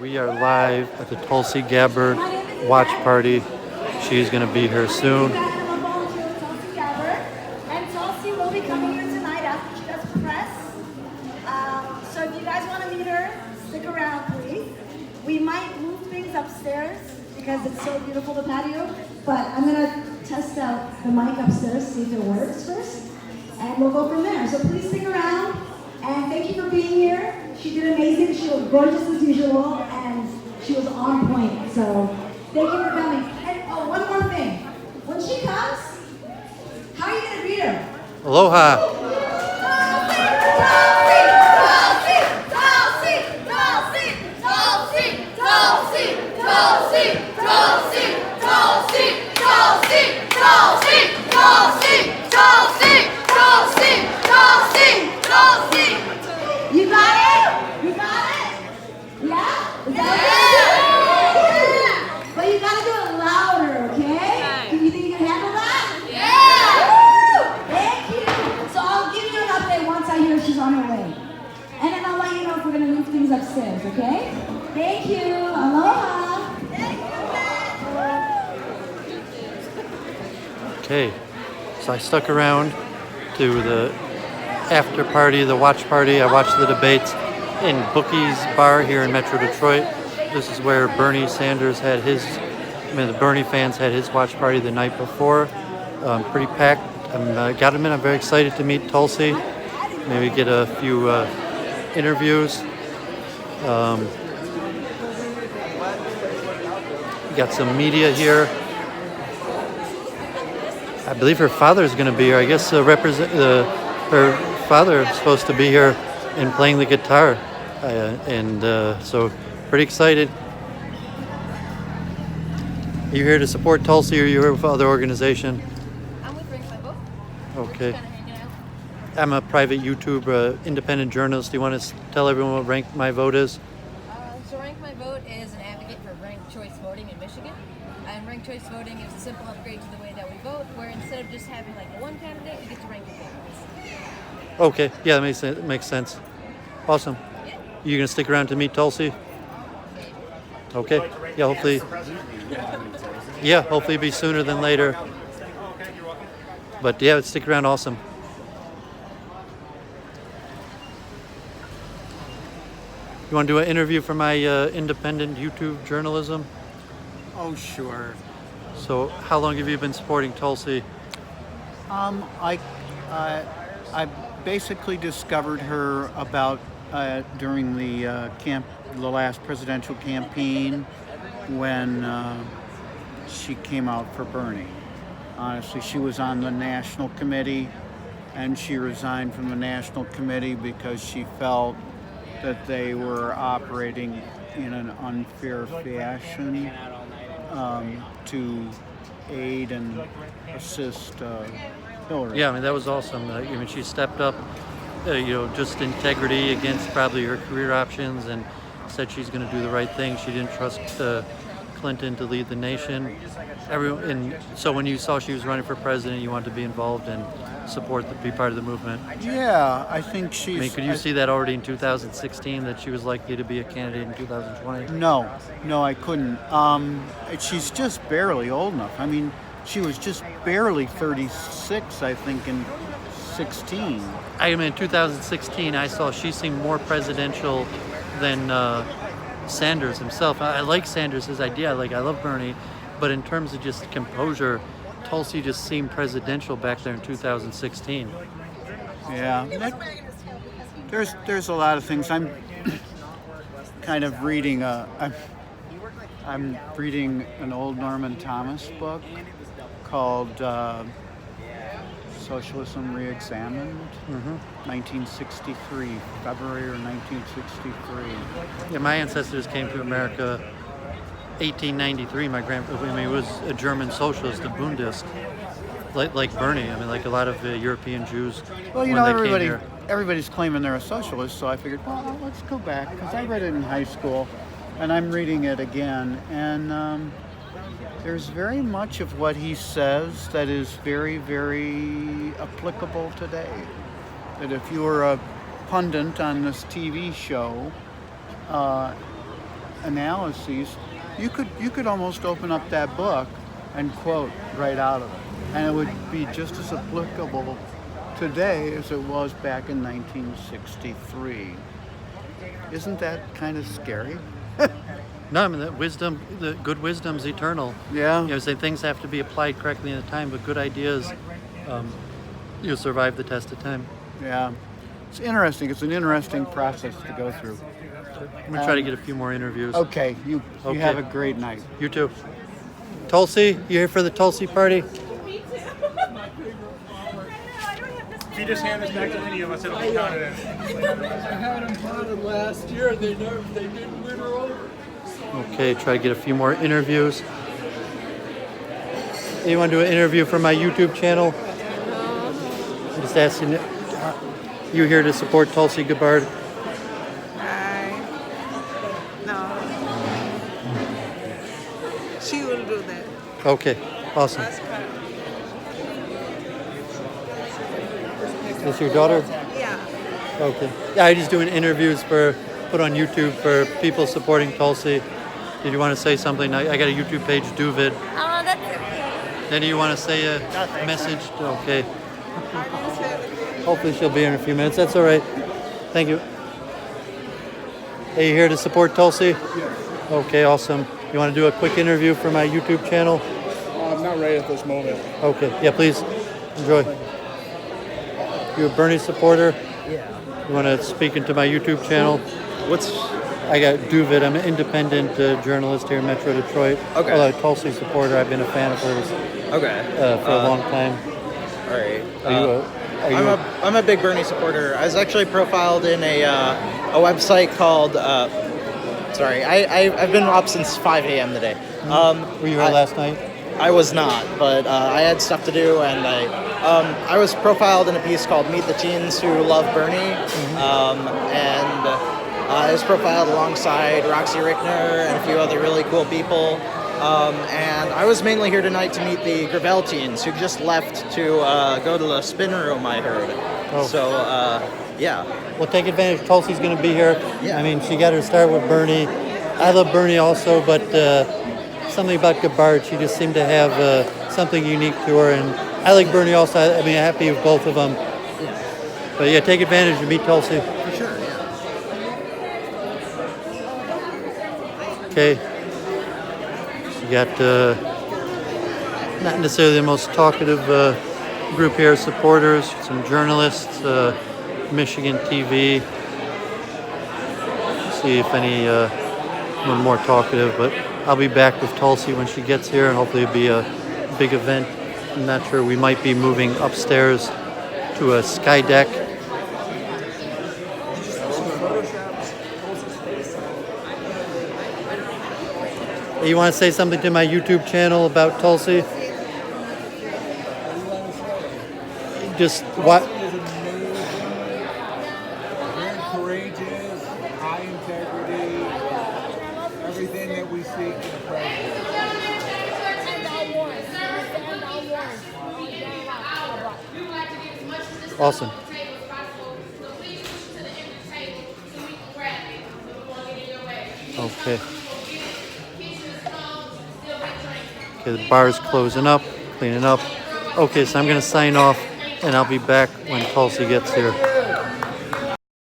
We are live at the Tulsi Gabbard watch party. She's going to be here soon. I'm a volunteer with Tulsi Gabbard, and Tulsi will be coming here tonight after she does press. So if you guys want to meet her, stick around, please. We might move things upstairs because it's so beautiful, the patio, but I'm going to test out the mic upstairs, see if it works first, and we'll go from there. So please stick around, and thank you for being here. She did amazing. She was gorgeous as usual, and she was on point. So thank you for coming. And oh, one more thing. When she comes, how are you going to greet her? Aloha. You got it? You got it? Yeah? Is that okay? But you gotta do it louder, okay? Do you think you can handle that? Yeah! Thank you. So I'll give you an update once I hear she's on her way. And then I'll let you know if we're gonna move things upstairs, okay? Thank you. Aloha. Okay, so I stuck around to the after party, the watch party. I watched the debates in Bookie's Bar here in Metro Detroit. This is where Bernie Sanders had the Bernie fans had his watch party the night before. Pretty packed. I'm very excited to meet Tulsi. Maybe get a few interviews. Got some media here. I believe her father is going to be here. I guess her father is supposed to be here and playing the guitar. So pretty excited. Are you here to support Tulsi, or are you here with other organization? I'm with Rank My Vote. Okay. Just kinda hanging out. I'm a private YouTube independent journalist. Do you want to tell everyone what Rank My Vote is? So Rank My Vote is an advocate for ranked choice voting in Michigan. And ranked choice voting is a simple upgrade to the way that we vote, where instead of just having like one candidate, you get to rank your favorites. Okay. Yeah, that makes sense. Awesome. You gonna stick around to meet Tulsi? Okay. Yeah, hopefully. Yeah, hopefully it'll be sooner than later. But yeah, stick around. Awesome. You want to do an interview for my independent YouTube journalism? Oh, sure. So, how long have you been supporting Tulsi? I basically discovered her about during the last presidential campaign when she came out for Bernie. Honestly, she was on the national committee, and she resigned from the national committee because she felt that they were operating in an unfair fashion to aid and assist Hillary. Yeah, that was awesome. She stepped up, just integrity against probably her career options, and said she's going to do the right thing. She didn't trust Clinton to lead the nation. So when you saw she was running for president, you wanted to be involved and be part of the movement. Yeah, I think she's... could you see that already in 2016, that she was likely to be a candidate in 2020? No, I couldn't. She's just barely old enough. She was just barely 36, I think, in 16. In 2016, I saw she seemed more presidential than Sanders himself. I like Sanders' idea. I love Bernie, but in terms of just composure, Tulsi just seemed presidential back there in 2016. Yeah, there's a lot of things. I'm kind of reading I'm reading an old Norman Thomas book called Socialism Reexamined, 1963, February or 1963. Yeah, my ancestors came to America 1893. My grandfather, was a German socialist, a Bundist, like Bernie. Like a lot of European Jews. Well, when they came everybody here. everybody's claiming they're a socialist, so I figured, well, let's go back, because I read it in high school, and I'm reading it again, and there's very much of what he says that is very, very applicable today. That if you were a pundit on this TV show, analyses, you could almost open up that book and quote right out of it, and it would be just as applicable today as it was back in 1963. Isn't that kind of scary? No, I mean, the good wisdom's eternal. Yeah. You know, say things have to be applied correctly in the time, but good ideas, you'll survive the test of time. Yeah. It's interesting. It's an interesting process to go through. I'm gonna try to get a few more interviews. Okay. You Okay. have a great night. You too. Tulsi, you here for the Tulsi party? If you just hand this back to any of us, it'll be counted in. I had them counted last year, and they didn't win her over. Okay, try to get a few more interviews. You want to do an interview for my YouTube channel? I'm just asking, you here to support Tulsi Gabbard? No. She will do that. Okay, awesome. That's correct. Is this your daughter? Yeah. Okay. Yeah, I just doing interviews put on YouTube for people supporting Tulsi. Did you want to say something? I got a YouTube page, Duvid. Oh, that's okay. Then do you want to say a message? Okay. Hopefully she'll be here in a few minutes. That's all right. Thank you. Are you here to support Tulsi? Yes. Okay, awesome. You want to do a quick interview for my YouTube channel? I'm not ready at this moment. Okay. Yeah, please. Enjoy. You a Bernie supporter? Yeah. You want to speak into my YouTube channel? What's I got Duvid. I'm an independent journalist here in Metro Detroit. Okay. Well, a Tulsi supporter. I've been a fan of hers okay? for a long time. All right. Are you I'm a big Bernie supporter. I was actually profiled in a website called. Sorry, I've been up since 5 a.m. today. Were you here last night? I was not, but I had stuff to do, and I was profiled in a piece called "Meet the Teens Who Love Bernie," and I was profiled alongside Roxy Rickner and a few other really cool people. And I was mainly here tonight to meet the Gravel teens who just left to go to the spin room, I heard. Oh. So, yeah. Well, take advantage. Tulsi's going to be here. Yeah. I mean, she got her start with Bernie. I love Bernie also, but something about Gabbard, she just seemed to have something unique to her. And I like Bernie also. I mean, I'm happy with both of them. But yeah, take advantage and meet Tulsi. For sure, yeah. Okay. You got not necessarily the most talkative group here, supporters, some journalists, Michigan TV. See if any one more talkative, but I'll be back with Tulsi when she gets here, and hopefully it'll be a big event. I'm not sure. We might be moving upstairs to a sky deck. You want to say something to my YouTube channel about Tulsi? Just what? Very courageous, high integrity, everything that we seek in a president. Awesome. Okay. Okay, the bar's closing up, cleaning up. Okay, so I'm going to sign off, and I'll be back when Tulsi gets here.